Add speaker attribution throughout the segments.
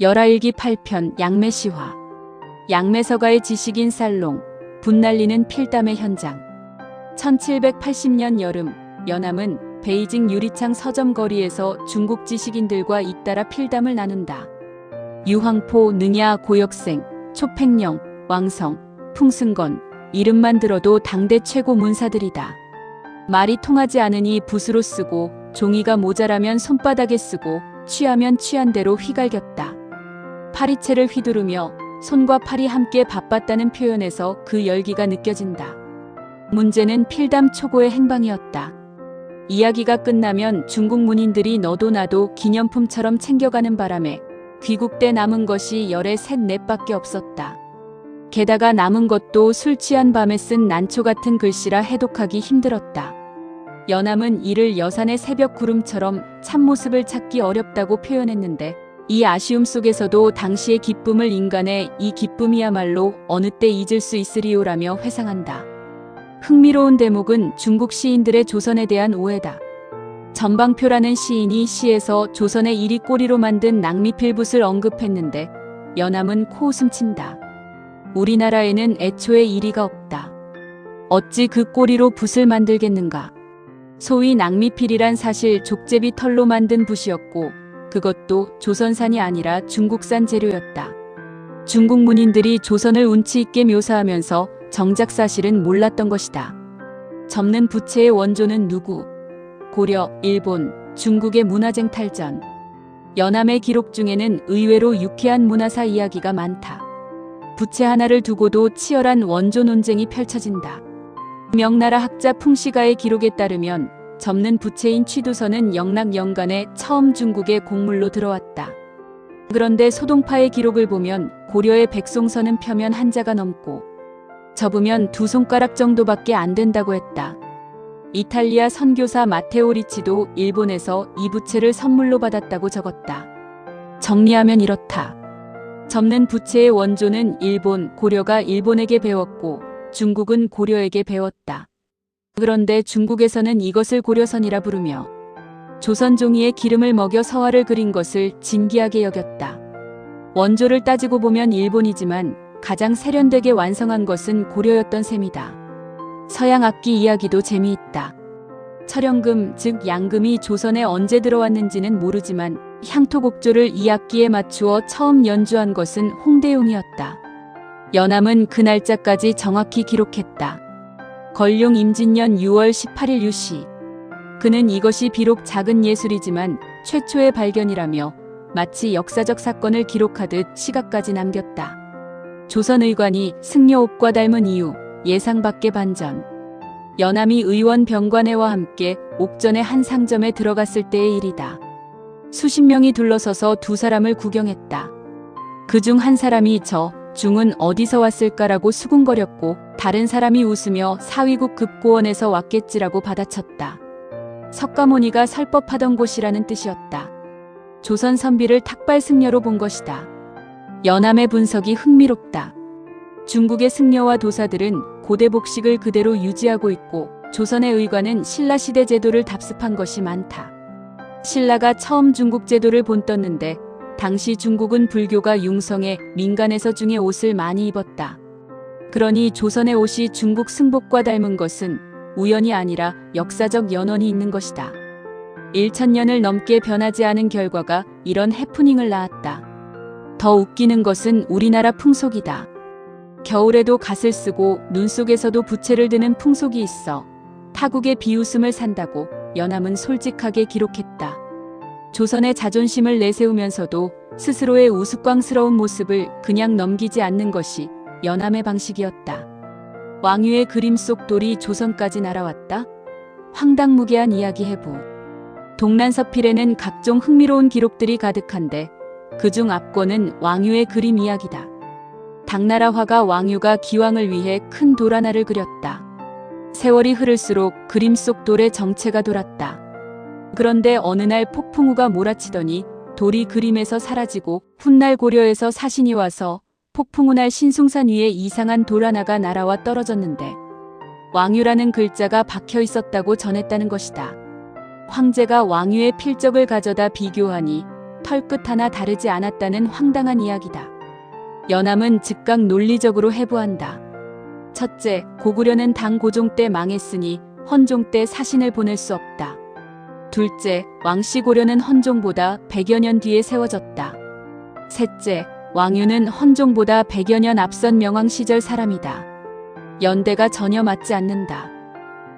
Speaker 1: 열하일기 8편 양매시화. 양매서가의 지식인 살롱. 분날리는 필담의 현장. 1780년 여름, 연암은 베이징 유리창 서점 거리에서 중국 지식인들과 잇따라 필담을 나눈다. 유황포, 능야, 고역생, 초팽령, 왕성, 풍승건, 이름만 들어도 당대 최고 문사들이다. 말이 통하지 않으니 붓으로 쓰고, 종이가 모자라면 손바닥에 쓰고, 취하면 취한 대로 휘갈겼다. 파리채를 휘두르며 손과 팔이 함께 바빴다는 표현에서 그 열기가 느껴진다. 문제는 필담 초고의 행방이었다. 이야기가 끝나면 중국 문인들이 너도 나도 기념품처럼 챙겨가는 바람에 귀국돼 남은 것이 열에 셋넷밖에 없었다. 게다가 남은 것도 술 취한 밤에 쓴 난초 같은 글씨라 해독하기 힘들었다. 연암은 이를 여산의 새벽 구름처럼 참모습을 찾기 어렵다고 표현했는데, 이 아쉬움 속에서도 당시의 기쁨을 인간의 이 기쁨이야말로 어느 때 잊을 수 있으리요라며 회상한다. 흥미로운 대목은 중국 시인들의 조선에 대한 오해다. 전방표라는 시인이 시에서 조선의 이리 꼬리로 만든 낭미필붓을 언급했는데, 연암은 코웃음 친다. 우리나라에는 애초에 이리가 없다. 어찌 그 꼬리로 붓을 만들겠는가. 소위 낭미필이란 사실 족제비 털로 만든 붓이었고, 그것도 조선산이 아니라 중국산 재료였다. 중국 문인들이 조선을 운치 있게 묘사하면서 정작 사실은 몰랐던 것이다. 접는 부채의 원조는 누구? 고려, 일본, 중국의 문화쟁 탈전. 연암의 기록 중에는 의외로 유쾌한 문화사 이야기가 많다. 부채 하나를 두고도 치열한 원조 논쟁이 펼쳐진다. 명나라 학자 풍시가의 기록에 따르면 접는 부채인 취두선은 영락연간에 처음 중국에 곡물로 들어왔다. 그런데 소동파의 기록을 보면 고려의 백송선은 표면 한자가 넘고 접으면 두 손가락 정도밖에 안 된다고 했다. 이탈리아 선교사 마테오 리치도 일본에서 이 부채를 선물로 받았다고 적었다. 정리하면 이렇다. 접는 부채의 원조는 일본, 고려가 일본에게 배웠고 중국은 고려에게 배웠다. 그런데 중국에서는 이것을 고려선이라 부르며 조선 종이에 기름을 먹여 서화를 그린 것을 진귀하게 여겼다. 원조를 따지고 보면 일본이지만 가장 세련되게 완성한 것은 고려였던 셈이다. 서양 악기 이야기도 재미있다. 철연금, 즉 양금이 조선에 언제 들어왔는지는 모르지만 향토곡조를 이 악기에 맞추어 처음 연주한 것은 홍대용이었다. 연암은 그 날짜까지 정확히 기록했다. 걸룡 임진년 6월 18일 유시. 그는 이것이 비록 작은 예술이지만 최초의 발견이라며 마치 역사적 사건을 기록하듯 시각까지 남겼다. 조선의관이 승려옥과 닮은 이유, 예상 밖의 반전. 연암이 의원 병관회와 함께 옥전의 한 상점에 들어갔을 때의 일이다. 수십 명이 둘러서서 두 사람을 구경했다. 그중 한 사람이 저 중은 어디서 왔을까라고 수군거렸고, 다른 사람이 웃으며 사위국 급고원에서 왔겠지라고 받아쳤다. 석가모니가 설법하던 곳이라는 뜻이었다. 조선 선비를 탁발 승려로 본 것이다. 연암의 분석이 흥미롭다. 중국의 승려와 도사들은 고대 복식을 그대로 유지하고 있고, 조선의 의관은 신라시대 제도를 답습한 것이 많다. 신라가 처음 중국 제도를 본떴는데 당시 중국은 불교가 융성해 민간에서 중의 옷을 많이 입었다. 그러니 조선의 옷이 중국 승복과 닮은 것은 우연이 아니라 역사적 연원이 있는 것이다. 1000년을 넘게 변하지 않은 결과가 이런 해프닝을 낳았다. 더 웃기는 것은 우리나라 풍속이다. 겨울에도 갓을 쓰고 눈 속에서도 부채를 드는 풍속이 있어 타국의 비웃음을 산다고 연암은 솔직하게 기록했다. 조선의 자존심을 내세우면서도 스스로의 우스꽝스러운 모습을 그냥 넘기지 않는 것이 연암의 방식이었다. 왕유의 그림 속 돌이 조선까지 날아왔다? 황당무계한 이야기 해부. 동란서필에는 각종 흥미로운 기록들이 가득한데 그중 압권은 왕유의 그림 이야기다. 당나라 화가 왕유가 기왕을 위해 큰 돌 하나를 그렸다. 세월이 흐를수록 그림 속 돌의 정체가 돌았다. 그런데 어느 날 폭풍우가 몰아치더니 돌이 그림에서 사라지고 훗날 고려에서 사신이 와서 폭풍우 날 신숭산 위에 이상한 돌 하나가 날아와 떨어졌는데 왕유라는 글자가 박혀 있었다고 전했다는 것이다. 황제가 왕유의 필적을 가져다 비교하니 털끝 하나 다르지 않았다는 황당한 이야기다. 연암은 즉각 논리적으로 해부한다. 첫째, 고구려는 당 고종 때 망했으니 헌종 때 사신을 보낼 수 없다. 둘째, 왕씨 고려는 헌종보다 100여 년 뒤에 세워졌다. 셋째, 왕유는 헌종보다 100여 년 앞선 명왕 시절 사람이다. 연대가 전혀 맞지 않는다.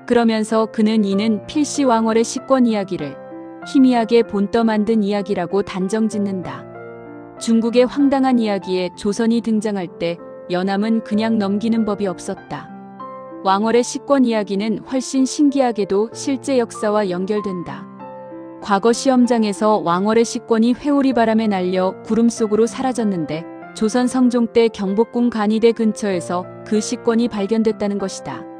Speaker 1: 그러면서 그는 이는 필시 왕월의 식권 이야기를 희미하게 본떠 만든 이야기라고 단정짓는다. 중국의 황당한 이야기에 조선이 등장할 때 연암은 그냥 넘기는 법이 없었다. 왕월의 식권 이야기는 훨씬 신기하게도 실제 역사와 연결된다. 과거 시험장에서 왕월의 식권이 회오리 바람에 날려 구름 속으로 사라졌는데 조선 성종 때 경복궁 간이대 근처에서 그 식권이 발견됐다는 것이다.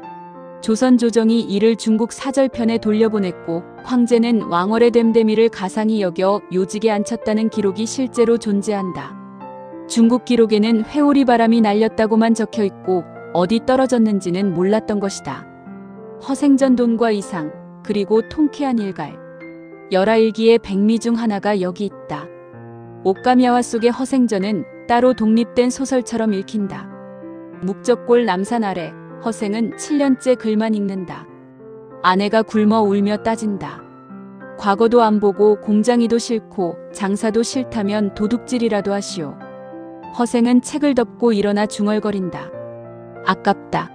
Speaker 1: 조선 조정이 이를 중국 사절편에 돌려보냈고 황제는 왕월의 댐데미를 가상히 여겨 요직에 앉혔다는 기록이 실제로 존재한다. 중국 기록에는 회오리 바람이 날렸다고만 적혀 있고 어디 떨어졌는지는 몰랐던 것이다. 허생전돈과 이상, 그리고 통쾌한 일갈. 열하일기의 백미 중 하나가 여기 있다. 옥감야화 속의 허생전은 따로 독립된 소설처럼 읽힌다. 묵적골 남산 아래 허생은 7년째 글만 읽는다. 아내가 굶어 울며 따진다. 과거도 안 보고 공장이도 싫고 장사도 싫다면 도둑질이라도 하시오. 허생은 책을 덮고 일어나 중얼거린다. 아깝다.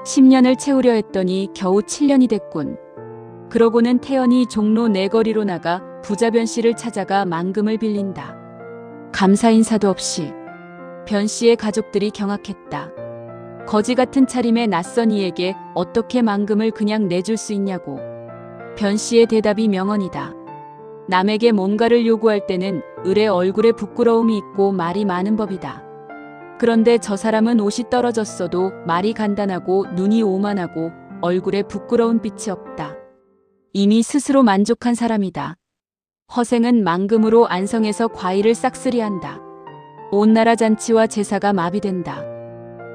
Speaker 1: 10년을 채우려 했더니 겨우 7년이 됐군. 그러고는 태연히 종로 내거리로 나가 부자 변씨를 찾아가 망금을 빌린다. 감사 인사도 없이. 변씨의 가족들이 경악했다. 거지 같은 차림의 낯선 이에게 어떻게 망금을 그냥 내줄 수 있냐고. 변씨의 대답이 명언이다. 남에게 뭔가를 요구할 때는 을의 얼굴에 부끄러움이 있고 말이 많은 법이다. 그런데 저 사람은 옷이 떨어졌어도 말이 간단하고 눈이 오만하고 얼굴에 부끄러운 빛이 없다. 이미 스스로 만족한 사람이다. 허생은 망금으로 안성에서 과일을 싹쓸이한다. 온 나라 잔치와 제사가 마비된다.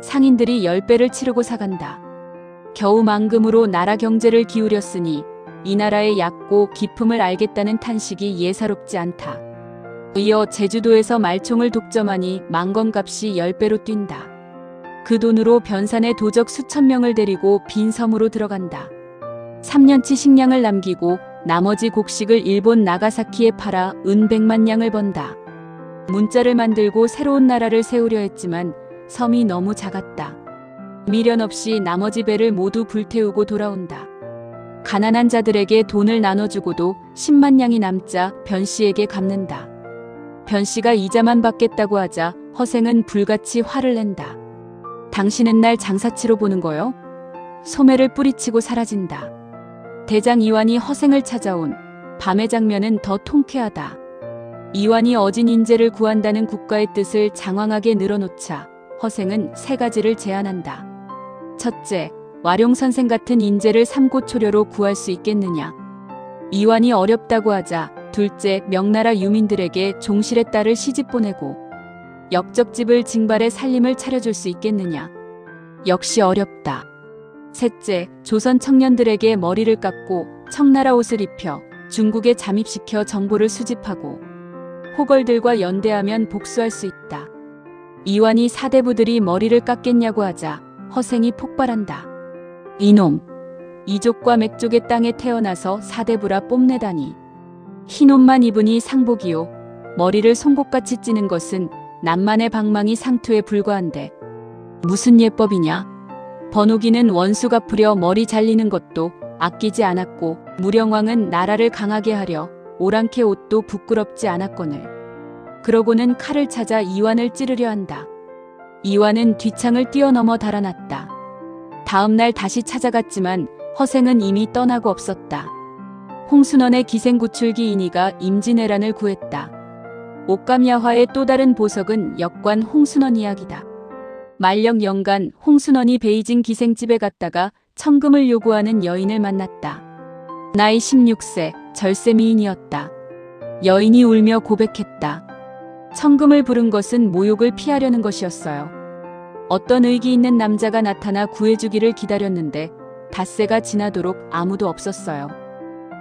Speaker 1: 상인들이 10배를 치르고 사간다. 겨우 망금으로 나라 경제를 기울였으니 이 나라의 얕고 깊음을 알겠다는 탄식이 예사롭지 않다. 이어 제주도에서 말총을 독점하니 망건값이 10배로 뛴다. 그 돈으로 변산의 도적 수천 명을 데리고 빈 섬으로 들어간다. 3년치 식량을 남기고 나머지 곡식을 일본 나가사키에 팔아 은 100만 냥을 번다. 문자를 만들고 새로운 나라를 세우려 했지만 섬이 너무 작았다. 미련 없이 나머지 배를 모두 불태우고 돌아온다. 가난한 자들에게 돈을 나눠주고도 10만 냥이 남자 변씨에게 갚는다. 변씨가 이자만 받겠다고 하자 허생은 불같이 화를 낸다. 당신은 날 장사치로 보는 거요? 소매를 뿌리치고 사라진다. 대장 이완이 허생을 찾아온 밤의 장면은 더 통쾌하다. 이완이 어진 인재를 구한다는 국가의 뜻을 장황하게 늘어놓자 허생은 3가지를 제안한다. 첫째, 와룡선생 같은 인재를 삼고초려로 구할 수 있겠느냐. 이완이 어렵다고 하자 둘째, 명나라 유민들에게 종실의 딸을 시집 보내고 역적집을 징발해 살림을 차려줄 수 있겠느냐. 역시 어렵다. 셋째, 조선 청년들에게 머리를 깎고 청나라 옷을 입혀 중국에 잠입시켜 정보를 수집하고 호걸들과 연대하면 복수할 수 있다. 이완이 사대부들이 머리를 깎겠냐고 하자 허생이 폭발한다. 이놈, 이족과 맥족의 땅에 태어나서 사대부라 뽐내다니. 흰옷만 입으니 상복이요. 머리를 송곳같이 찌는 것은 남만의 방망이 상투에 불과한데 무슨 예법이냐. 번호기는 원수 갚으려 머리 잘리는 것도 아끼지 않았고 무령왕은 나라를 강하게 하려 오랑캐 옷도 부끄럽지 않았거늘. 그러고는 칼을 찾아 이완을 찌르려 한다. 이완은 뒤창을 뛰어넘어 달아났다. 다음 날 다시 찾아갔지만 허생은 이미 떠나고 없었다. 홍순원의 기생구출기 인이가 임진왜란을 구했다. 옥감야화의 또 다른 보석은 역관 홍순원 이야기다. 만령 연간 홍순원이 베이징 기생집에 갔다가 천금을 요구하는 여인을 만났다. 나이 16세, 절세 미인이었다. 여인이 울며 고백했다. 천금을 부른 것은 모욕을 피하려는 것이었어요. 어떤 의기 있는 남자가 나타나 구해주기를 기다렸는데 닷새가 지나도록 아무도 없었어요.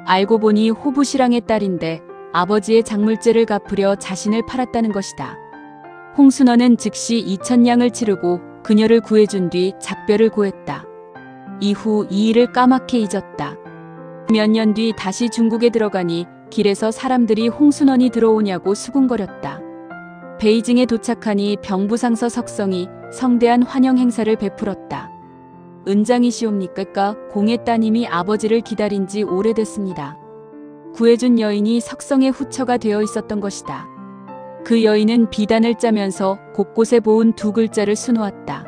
Speaker 1: 알고 보니 호부시랑의 딸인데 아버지의 작물죄를 갚으려 자신을 팔았다는 것이다. 홍순원은 즉시 2,000냥을 치르고 그녀를 구해준 뒤 작별을 고했다. 이후 이 일을 까맣게 잊었다. 몇 년 뒤 다시 중국에 들어가니 길에서 사람들이 홍순원이 들어오냐고 수군거렸다. 베이징에 도착하니 병부상서 석성이 성대한 환영 행사를 베풀었다. 은장이시옵니까? 공의 따님이 아버지를 기다린 지 오래됐습니다. 구해준 여인이 석성의 후처가 되어 있었던 것이다. 그 여인은 비단을 짜면서 곳곳에 보은 두 글자를 수놓았다.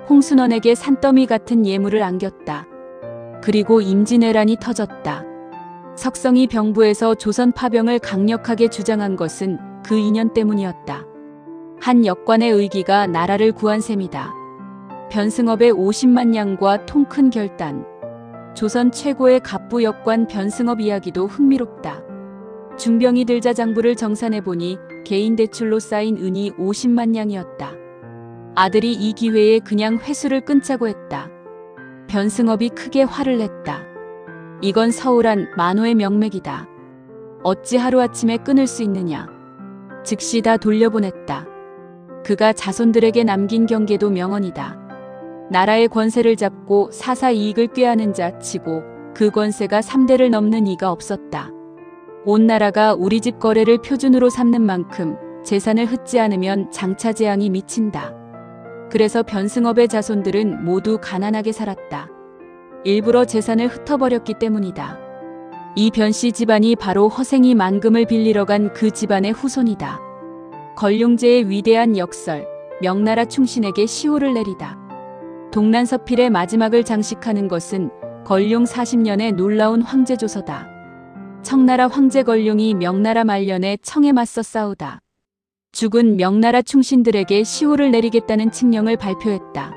Speaker 1: 홍순원에게 산더미 같은 예물을 안겼다. 그리고 임진왜란이 터졌다. 석성이 병부에서 조선 파병을 강력하게 주장한 것은 그 인연 때문이었다. 한 역관의 의기가 나라를 구한 셈이다. 변승업의 50만 냥과 통큰 결단. 조선 최고의 갑부 역관 변승업 이야기도 흥미롭다. 중병이 들자 장부를 정산해보니 개인 대출로 쌓인 은이 50만 냥이었다. 아들이 이 기회에 그냥 회수를 끊자고 했다. 변승업이 크게 화를 냈다. 이건 서울한 만호의 명맥이다. 어찌 하루아침에 끊을 수 있느냐. 즉시 다 돌려보냈다. 그가 자손들에게 남긴 경계도 명언이다. 나라의 권세를 잡고 사사 이익을 꾀하는 자 치고 그 권세가 3대를 넘는 이가 없었다. 온 나라가 우리 집 거래를 표준으로 삼는 만큼 재산을 흩지 않으면 장차 재앙이 미친다. 그래서 변승업의 자손들은 모두 가난하게 살았다. 일부러 재산을 흩어버렸기 때문이다. 이 변씨 집안이 바로 허생이 만금을 빌리러 간 그 집안의 후손이다. 걸륭제의 위대한 역설, 명나라 충신에게 시호를 내리다. 동난서필의 마지막을 장식하는 것은 걸륭 40년의 놀라운 황제조서다. 청나라 황제 걸륭이 명나라 말년에 청에 맞서 싸우다 죽은 명나라 충신들에게 시호를 내리겠다는 칙령을 발표했다.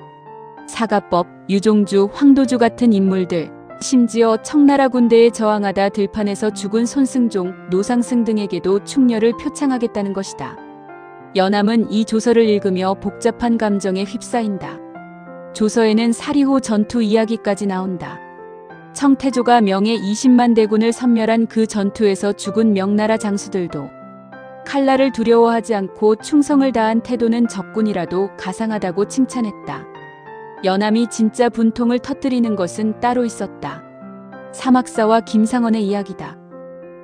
Speaker 1: 사가법, 유종주, 황도주 같은 인물들, 심지어 청나라 군대에 저항하다 들판에서 죽은 손승종, 노상승 등에게도 충렬을 표창하겠다는 것이다. 연암은 이 조서를 읽으며 복잡한 감정에 휩싸인다. 조서에는 사리호 전투 이야기까지 나온다. 청태조가 명의 20만 대군을 섬멸한 그 전투에서 죽은 명나라 장수들도 칼날을 두려워하지 않고 충성을 다한 태도는 적군이라도 가상하다고 칭찬했다. 연암이 진짜 분통을 터뜨리는 것은 따로 있었다. 사막사와 김상원의 이야기다.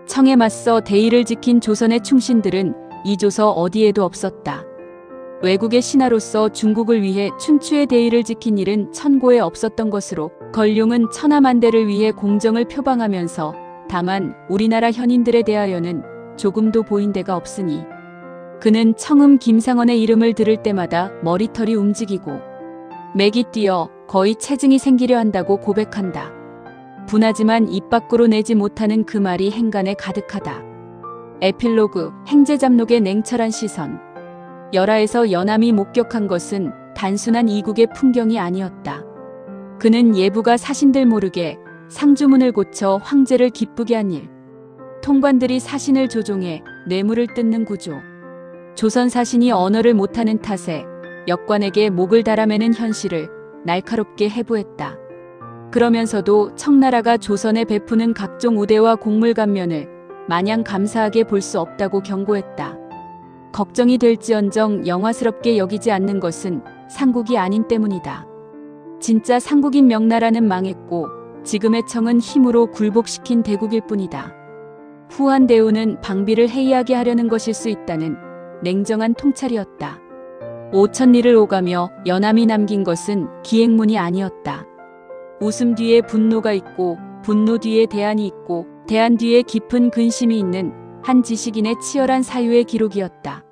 Speaker 1: 청에 맞서 대의를 지킨 조선의 충신들은 이 조서 어디에도 없었다. 외국의 신하로서 중국을 위해 춘추의 대의를 지킨 일은 천고에 없었던 것으로 걸륭은 천하만대를 위해 공정을 표방하면서 다만 우리나라 현인들에 대하여는 조금도 보인 데가 없으니 그는 청음 김상원의 이름을 들을 때마다 머리털이 움직이고 맥이 뛰어 거의 체증이 생기려 한다고 고백한다. 분하지만 입 밖으로 내지 못하는 그 말이 행간에 가득하다. 에필로그, 행제잡록의 냉철한 시선. 열하에서 연암이 목격한 것은 단순한 이국의 풍경이 아니었다. 그는 예부가 사신들 모르게 상주문을 고쳐 황제를 기쁘게 한 일, 통관들이 사신을 조종해 뇌물을 뜯는 구조, 조선 사신이 언어를 못하는 탓에 역관에게 목을 달아매는 현실을 날카롭게 해부했다. 그러면서도 청나라가 조선에 베푸는 각종 우대와 곡물 감면을 마냥 감사하게 볼 수 없다고 경고했다. 걱정이 될지언정 영화스럽게 여기지 않는 것은 상국이 아닌 때문이다. 진짜 상국인 명나라는 망했고 지금의 청은 힘으로 굴복시킨 대국일 뿐이다. 후한 대우는 방비를 해이하게 하려는 것일 수 있다는 냉정한 통찰이었다. 5천리를 오가며 연암이 남긴 것은 기행문이 아니었다. 웃음 뒤에 분노가 있고 분노 뒤에 대안이 있고 대안 뒤에 깊은 근심이 있는 한 지식인의 치열한 사유의 기록이었다.